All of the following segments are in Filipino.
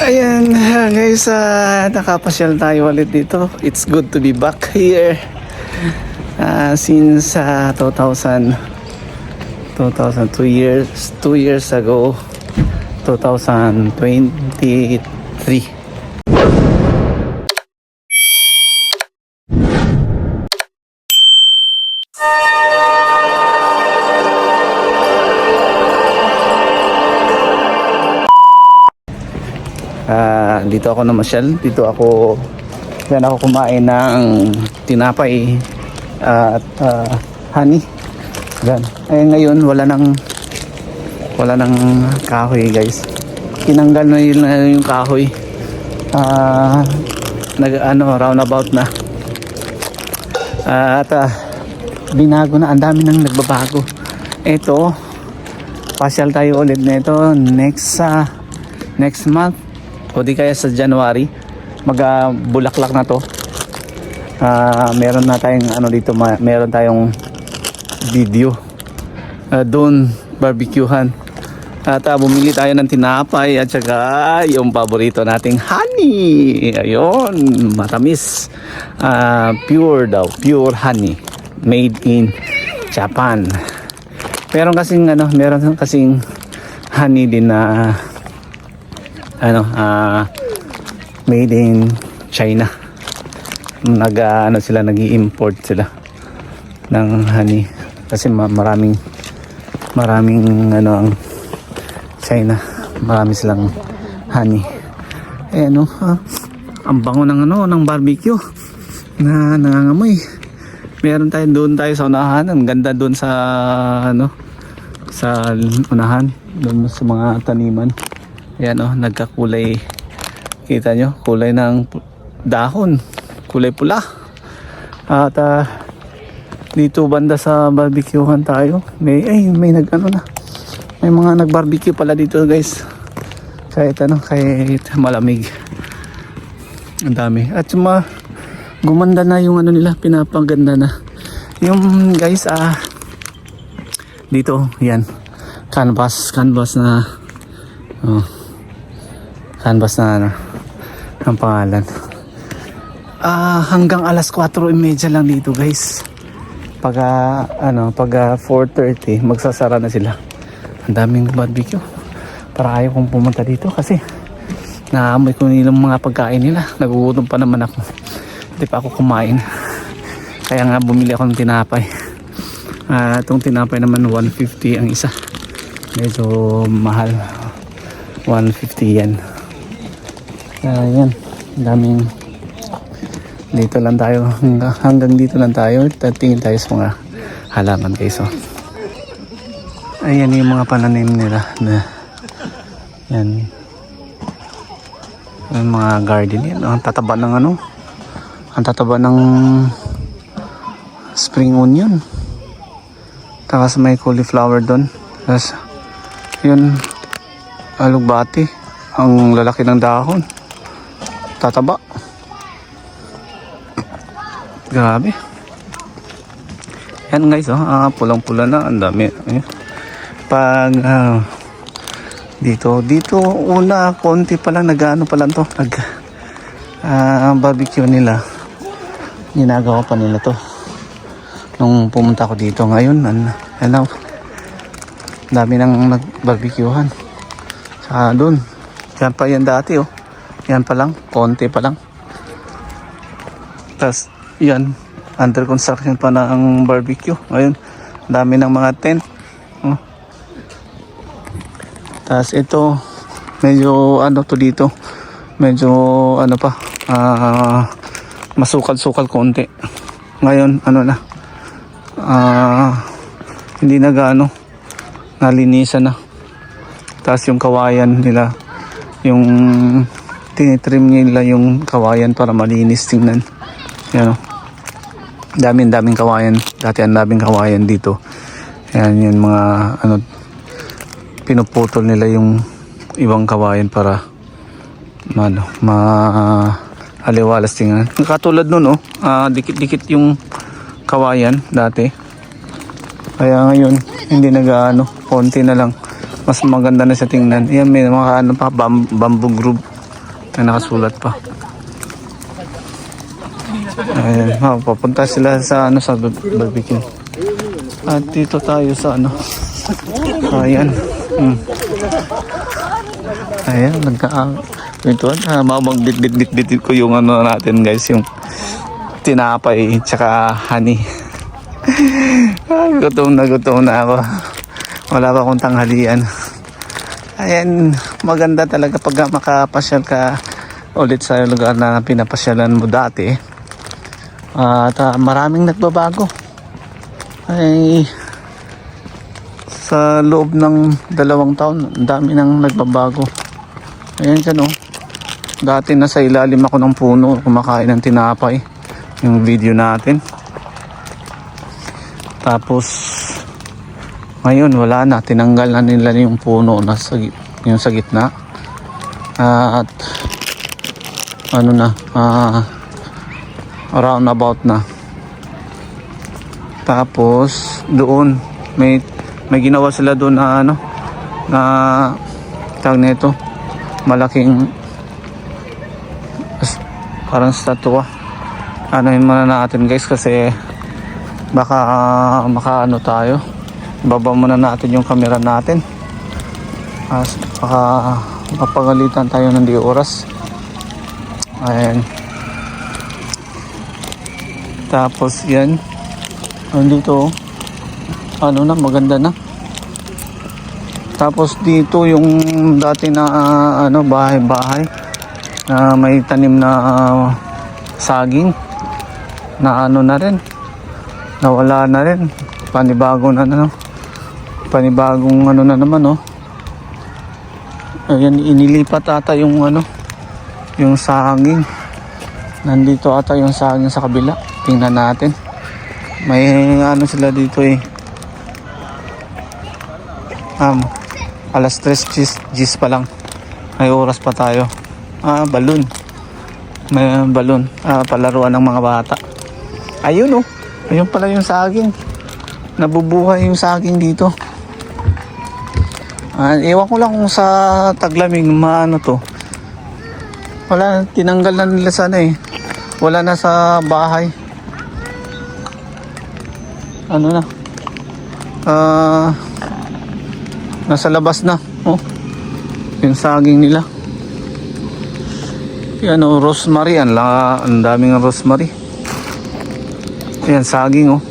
Ayan guys, nakapasyal tayo ulit dito. It's good to be back here since 2000 2 years ago, 2023. Dito ako namasyal, yan ako kumain ng tinapay at honey. Yan. Ngayon wala nang kahoy guys. Kinanggal na yung kahoy. Roundabout na. Binago na, ang dami nang nagbabago. Ito, pasyal tayo ulit nito next month o di kaya sa January. Bulaklak na to. Meron na tayong dito, meron tayong video doon barbecuehan at bumili tayo ng tinapay at saka yung paborito nating honey. Ayun, matamis, pure honey made in Japan. Meron kasing honey din na made in China. Nag-i-import sila ng honey kasi maraming ang China, marami silang honey. Ang bango ng barbecue na nangangamoy. Meron doon tayo sa unahan, ang ganda doon sa sa unahan, doon sa mga taniman. Ayan nagkakulay, kita nyo, kulay ng dahon, kulay pula. At dito banda sa barbecuehan tayo, may mga nagbarbecue pala dito guys, kahit malamig, ang dami. At gumanda na yung nila, pinapaganda na yung guys. Dito yan, canvas na canvas na ang pangalan. Hanggang alas 4:30 lang dito guys. Pag 4:30 magsasara na sila. Ang daming barbecue. Para ayaw kong pumunta dito kasi naamoy ko nilang mga pagkain nila. Nagugutom pa naman ako, hindi pa ako kumain. Kaya nga bumili ako ng tinapay. Itong tinapay naman 150 ang isa, medyo mahal, 150 yan. Yan, daming. Dito lang tayo, hanggang dito lang tayo. Tingin tayo sa mga halaman guys. Ayan yung mga pananim nila yan. Yung mga garden yan. Ang tataba ng spring onion. Tapos may cauliflower doon. Tapos yun, alugbati. Ang lalaki ng dahon, tataba. Grabe. Yan guys, pulang-pula na, ang dami. Pag dito una konti pa lang, barbecue nila. Ginagawa pa nila to nung pumunta ko dito. Ngayon dami nang nag-barbecuehan. Saka doon, yan pa yan dati yan pa lang, konti pa lang. Tas yan, under construction pa na ang barbecue. Ngayon, dami ng mga tent. Tas ito, medyo dito, medyo masukal-sukal konti. Ngayon, hindi nalinisan na. Tas yung kawayan nila, yung tinitrim nila yung kawayan para malinis tingnan. Yan daming kawayan. Dati ang daming kawayan dito. Yan yung mga pinuputol nila yung ibang kawayan para aliwalas tingnan. Katulad nun dikit-dikit yung kawayan dati. Kaya ngayon hindi konti na lang. Mas maganda na sa tingnan. Yan, may mga bamboo May nakasulat pa. Ayan, papunta sila sa ano, sa barbecue. At dito tayo sa ano. Ayan. Ayan, ito, magbit ko yung ano natin guys, yung tinapay tsaka honey. Gutom na ako. Wala pa akong tanghalian. Ayan, maganda talaga pag makapasyal ka ulit sa lugar na pinapasyalan mo dati. At maraming nagbabago. Ay, sa loob ng 2 taon, ang dami nang nagbabago. Ayan dyan oh. Dati nasa ilalim ako ng puno, kumakain ng tinapay. Yung video natin. Tapos, ngayon wala na. Tinanggal na nila yung puno na yung sa gitna. At, ano na, roundabout na. Tapos, doon, may ginawa sila doon na ano, na tawag nito, malaking parang statua. Anuhin muna natin guys kasi baka makaano tayo. Baba muna natin yung camera natin. Baka mapagalitan tayo ng di oras. Ayan. Tapos yan. Andito ano na, maganda na. Tapos dito yung dati na ano, bahay-bahay na may tanim na saging na ano na rin, nawala na rin. Panibagong ano na naman oh. Ayan, inilipat ata yung ano, yung saging. Nandito ata yung saging sa kabila. Tingnan natin. May ano sila dito eh. Alas 3 gis pa lang. May oras pa tayo. Balloon. May balloon. Palaruan ng mga bata. Ayun oh. Ayun pala yung saging. Nabubuhay yung saging dito. Ewan ko lang kung sa taglamig maano to. Wala, tinanggal na nila sana eh. Wala na sa bahay. Ano na? Nasa labas na. Oh. Yung saging nila. Yan oh, rosemary. Ang daming rosemary. Yan, saging oh.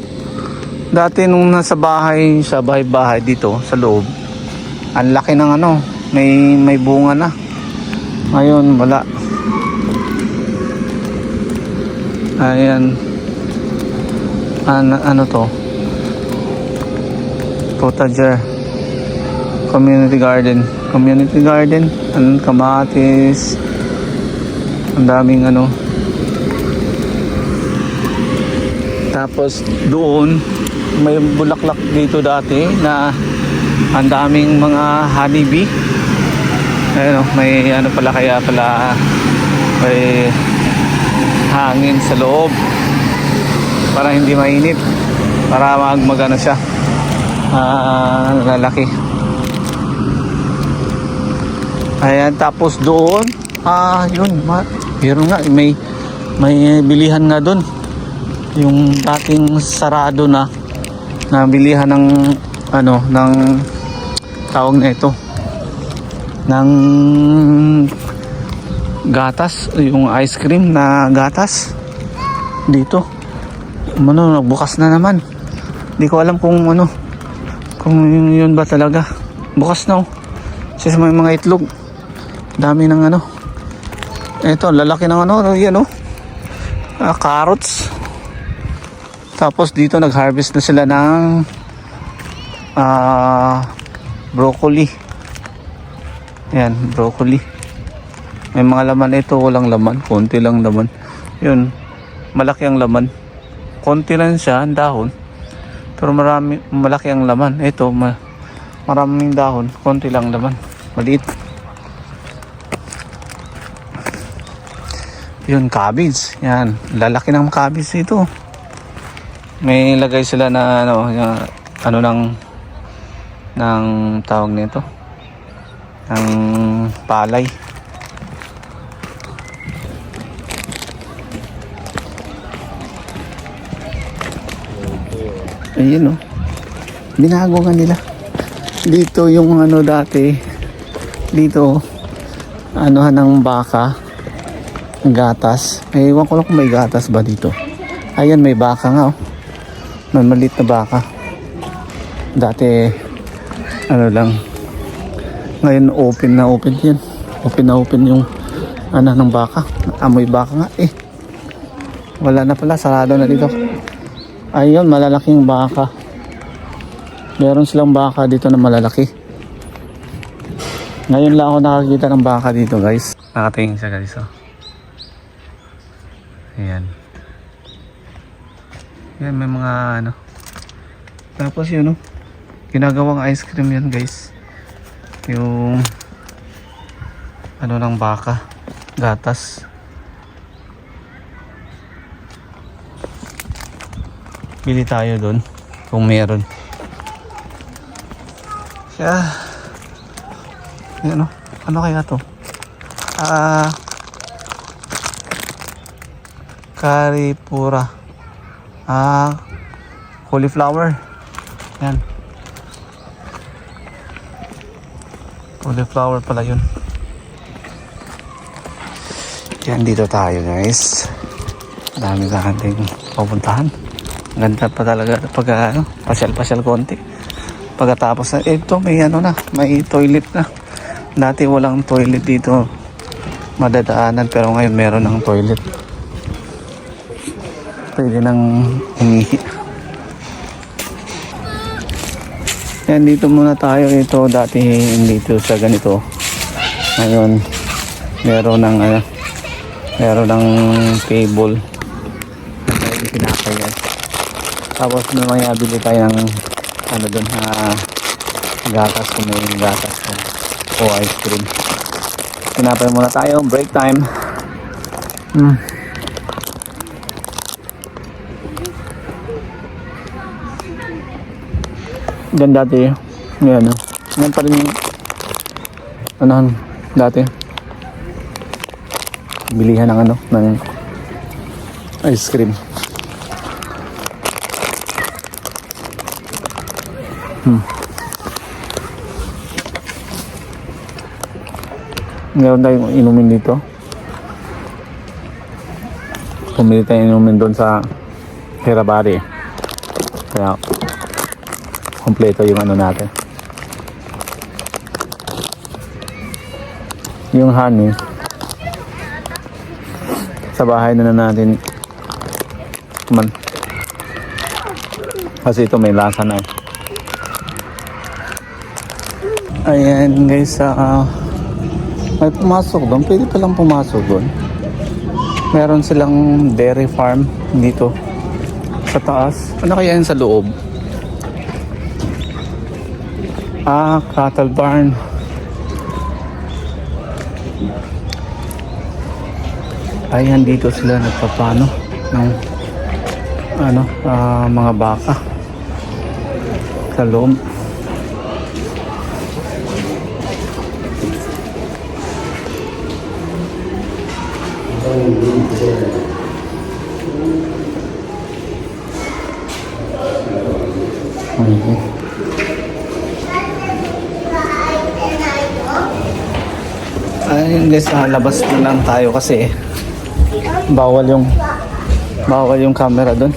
Dati nung nasa bahay, sa bahay-bahay dito, sa loob, ang laki ng ano, may bunga na. Ngayon, wala. Ayan. Ano to? Potager. Community garden. Community garden. Anong kamatis. Ang daming ano. Tapos doon, may bulaklak dito dati na ang daming mga honeybee. Ayun, may ano pala, kaya pala may hangin sa loob para hindi mainit, para magano siya, lalaki. Ayan, tapos doon yun, meron nga, may bilihan nga doon, yung dating sarado na bilihan ng ano, ng tawag na ito, ng gatas, yung ice cream na gatas dito. Ano, bukas na naman. Hindi ko alam kung ano, kung yun ba talaga. Bukas na oh. Kasi may mga itlog. Dami ng ano. Ito, lalaki ng ano, yan oh. Carrots. Tapos dito nag-harvest na sila ng broccoli. Yan, broccoli. May mga laman ito, walang laman, konti lang laman. Yun, malaki ang laman. Konti lang siya, ang dahon. Pero malaki ang laman. Ito, maraming dahon, konti lang laman. Maliit. Yun, cabbage. Yan, lalaki ng cabbage ito. May lagay sila na ano ng tawag nito, ng palay. Ayun oh. Binago nga nila. Dito yung ano dati. Dito anuhan ng baka. Gatas. Ewan ko lang kung may gatas ba dito. Ayan, may baka nga oh. May maliit na baka. Dati ano lang. Ngayon open na open yan. Open na open yung ano ng baka. Amoy baka nga eh. Wala na pala, sarado na dito. Ayun, malalaking baka. Meron silang baka dito na malalaki. Ngayon lang ako nakakita ng baka dito, guys. Nakatingin siya, guys. Oh. Ayan. Yan, may mga ano. Tapos yun, oh. Ginagawang ice cream yan, guys. Yung ano ng baka. Gatas. Bili tayo doon kung meron. Siya. Yan o. Ano kaya to? Karipura. Cauliflower. Yan. Cauliflower pala yun. Yan, dito tayo guys. Dami ka ating pupuntahan. Ganda pa talaga pag ano, pasyal-pasyal konti. Pagkatapos na ito may ano na, may toilet na. Dati walang toilet dito madadaanan pero ngayon meron ng toilet. Pwede nang umihi. Yan, dito muna tayo. Ito dati hindi ito sa ganito. Ngayon meron ng ano, meron ng table. May pinapayas. Tapos mamaya bili tayo ng ano doon gatas kung may gatas o ice cream. Pinapay muna tayo, break time. Yan dati yan ano. Yan pa rin yung ano dati. Bilihan ng ano ng ice cream. Meron tayong inumin dito. Pumili tayong inumin doon sa Herabari. Kaya kompleto yung ano natin. Yung honey sa bahay na natin man. Kasi ito may lasa na. Ayan guys, may pumasok doon. Pwede palang pumasok doon. Meron silang dairy farm dito sa taas. Ano kaya yun sa loob? Cattle barn. Ayan, dito sila nagpapano ng ano, mga baka sa loob. Ayun guys, labas na lang tayo kasi bawal yung camera doon.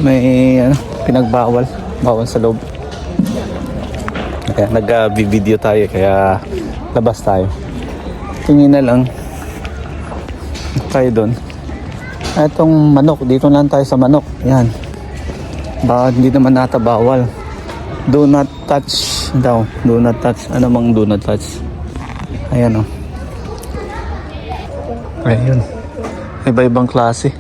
May ano, pinagbawal, bawal sa loob. Kaya nag-video tayo, kaya labas tayo. Tingin na lang tayo doon. Itong manok, dito lang tayo sa manok. Yan. Hindi naman nata bawal. Do not touch daw. Do not touch. Ano mang do not touch? Ayan o. Ayun. Iba-ibang klase.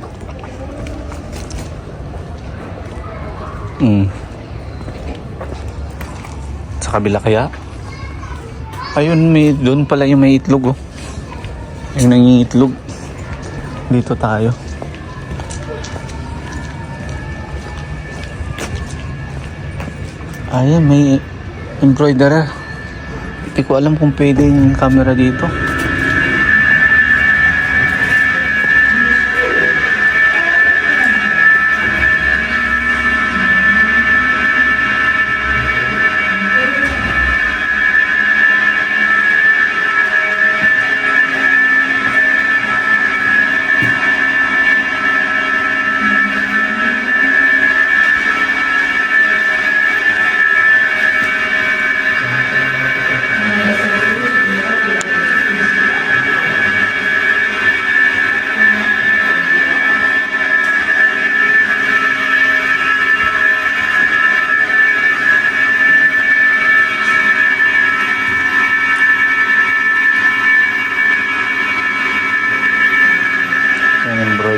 Sa kabila kaya? Ayun, doon pala yung may itlog oh. Yung nangingitlog. Dito tayo. Ayan, may embroiderer. Hindi ko alam kung pwede yung camera dito.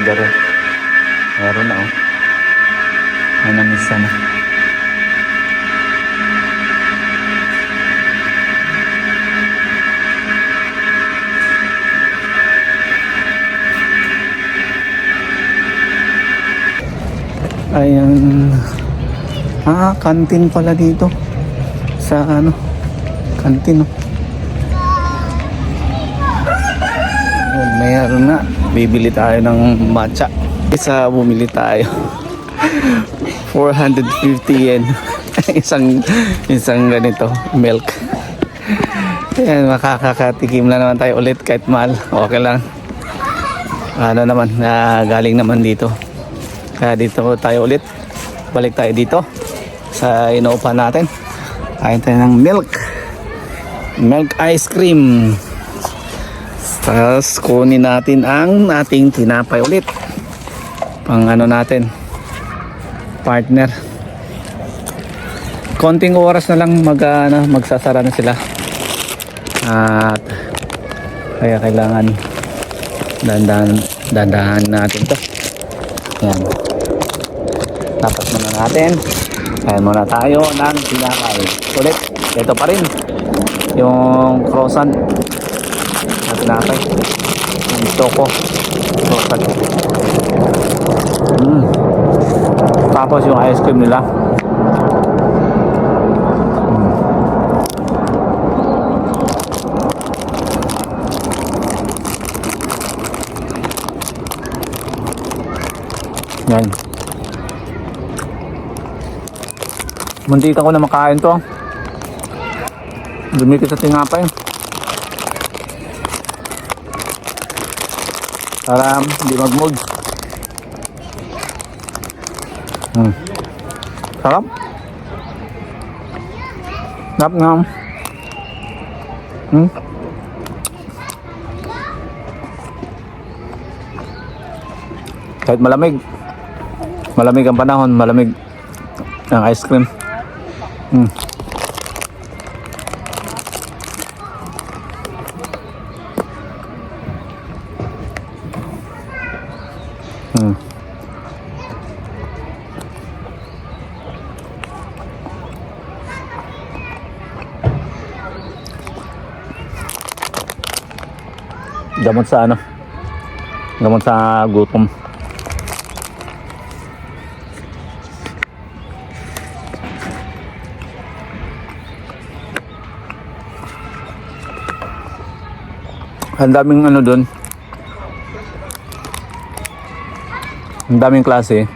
powder. Meron na, oh. May namisa na. Ayan. Kantin pala dito. Sa ano? Kantin, oh. Ayan, mayroon na. Bibili tayo ng matcha. Isa bumili tayo. 450 yen. isang ganito, milk. Ayan, makakatikim na naman tayo ulit kahit mahal. Okay lang. Ano naman, galing naman dito. Kaya dito tayo ulit. Balik tayo dito sa inuupahan natin. Kain tayo ng milk ice cream. Tapos kunin natin ang ating tinapay ulit. Pang ano natin, partner. Konting oras na lang magsasara na sila. At kaya kailangan dandahan natin to. Yan. Tapos muna natin. Kain muna tayo ng tinapay. Ulit, ito pa rin. Yung croissant na tinapay. Yung choco. Croissant. Tapos yung ice cream nila. Yan. Muntik ako na makain to. Dumikit sa tinapay. Para hindi mag-mood. Sarap. Sarap nga. Kahit malamig ang panahon, malamig ang ice cream. Gamot sa ano? Gamot sa gutom. Ang daming ano doon. Ang daming klase.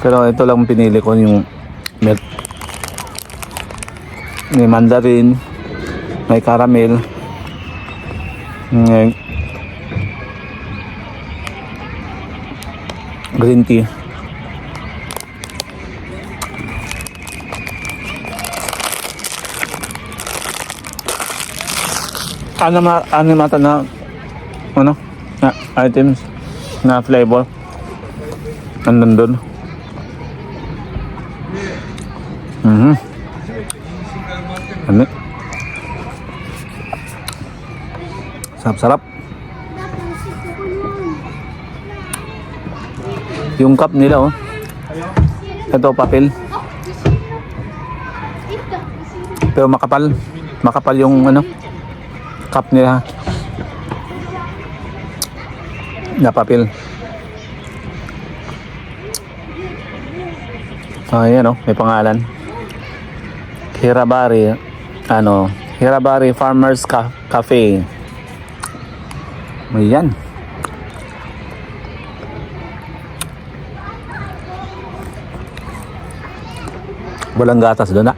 Pero ito lang pinili ko, yung milk. May mandarin, may caramel, may green tea. Ano mata na items na flavor andun doon. Ano? Sarap-sarap. Yung cup nila, oh. Ito papel. Pero makapal. Makapal yung ano, cup nila na papel. Ayan, oh, may pangalan. Hirabari, Hirabari Farmers Cafe. Ayan. Walang gatas doon,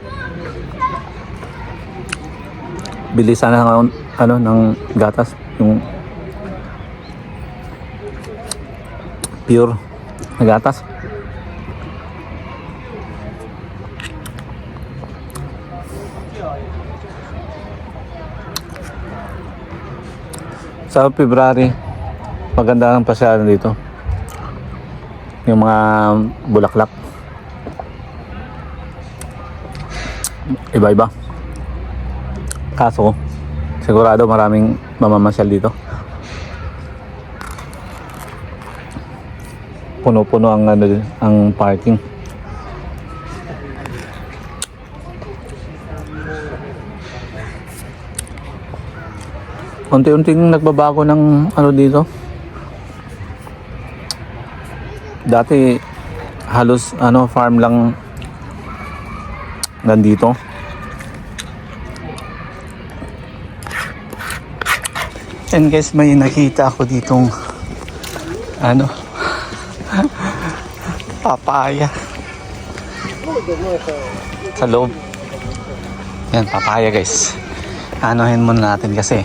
bilisan na ng gatas, yung pure na gatas. Sa February, maganda ang pasyalan dito. Yung mga bulaklak. Iba-iba. Kaso, sigurado maraming mamamasyal dito. puno-puno ang ang parking. Unti-unting nagbabago ng dito. Dati halos farm lang nandito. And guys, may nakita ako ditong papaya sa loob. Yan, papaya guys. Anuhin muna natin kasi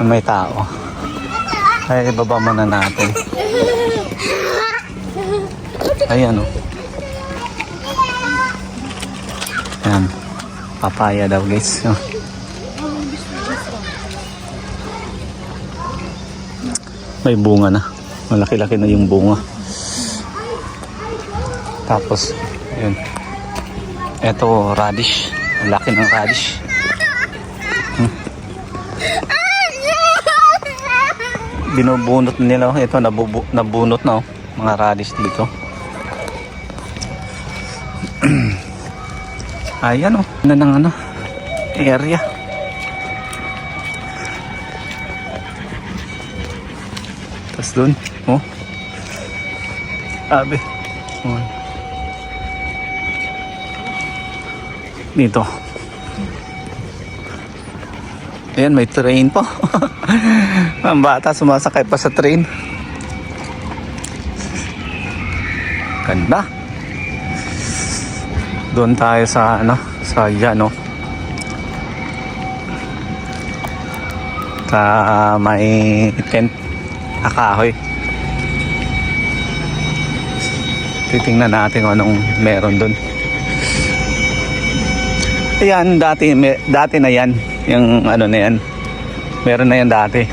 may tao. Ay, ibaba muna natin. Ayan, Ayan, papaya daw guys. May bunga na. Malaki-laki na yung bunga. Tapos, yun. Ito, radish. Ang laki ng radish. Binubunot nila. Ito, nabunot na mga radish dito. Ayan na ng area. Tapos dun, sabi. Dito. Ayan, may train pa. Ang bata sumasakay pa sa train. Ganda. Doon tayo sa sa Yano. Sa may tent akahoy. Titingnan natin kung anong meron doon. Ayan, dati na yan. Yung na yan. Meron na yan dati.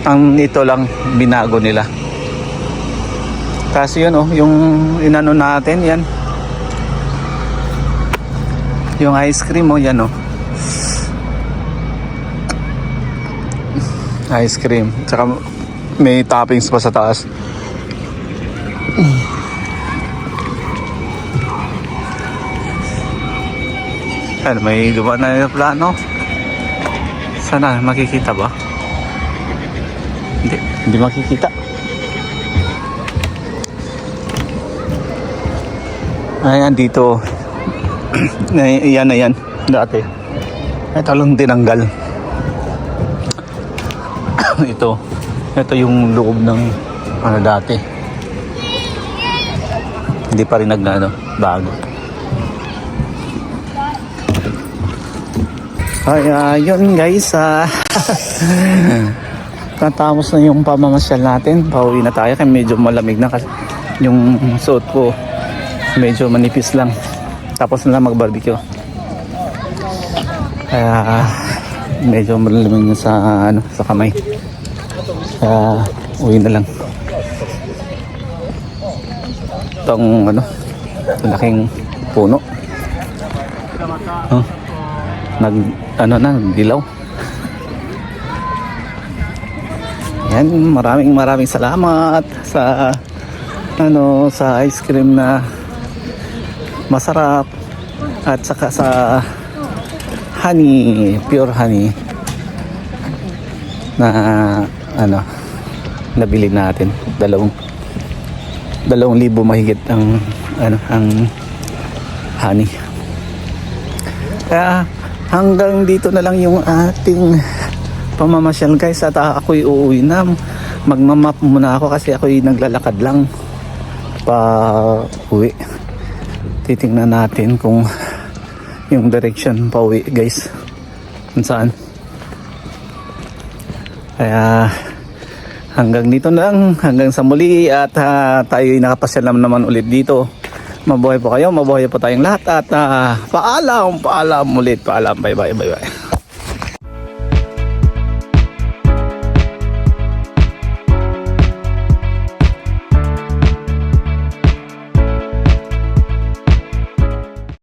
Ang ito lang binago nila. Kasi yun yung inano natin yan. Yung ice cream yan ice cream. Tsaka may toppings pa sa taas. May gawa na yung plano. Sana makikita ba? Hindi makikita. Ayan dito. Yan na yan dati. Ito lang tinanggal. Ito yung loob ng dati. Hindi pa rin bago. Ay, yun guys, natapos na yung pamamasyal natin. Pauwi na tayo kasi medyo malamig na kasi yung suot ko medyo manipis lang. Tapos na lang mag-barbecue. Kaya medyo malamig na sa kamay. Kaya uwi na lang. Itong laking puno. Nagdilaw. Yan, maraming salamat sa sa ice cream na masarap at saka sa honey, pure honey na nabili natin. 2,000 mahigit ang honey. Kaya hanggang dito na lang yung ating pamamasyal guys, at ako'y uuwi na. Magmamap muna ako kasi ako'y naglalakad lang pa uwi. Titingnan natin kung yung direction pa uwi guys, kung saan. Kaya hanggang dito na lang, hanggang sa muli, at tayo'y nakapasyal naman ulit dito. Mabuhay po kayo, mabuhay po tayong lahat, at paalam ulit, bye bye.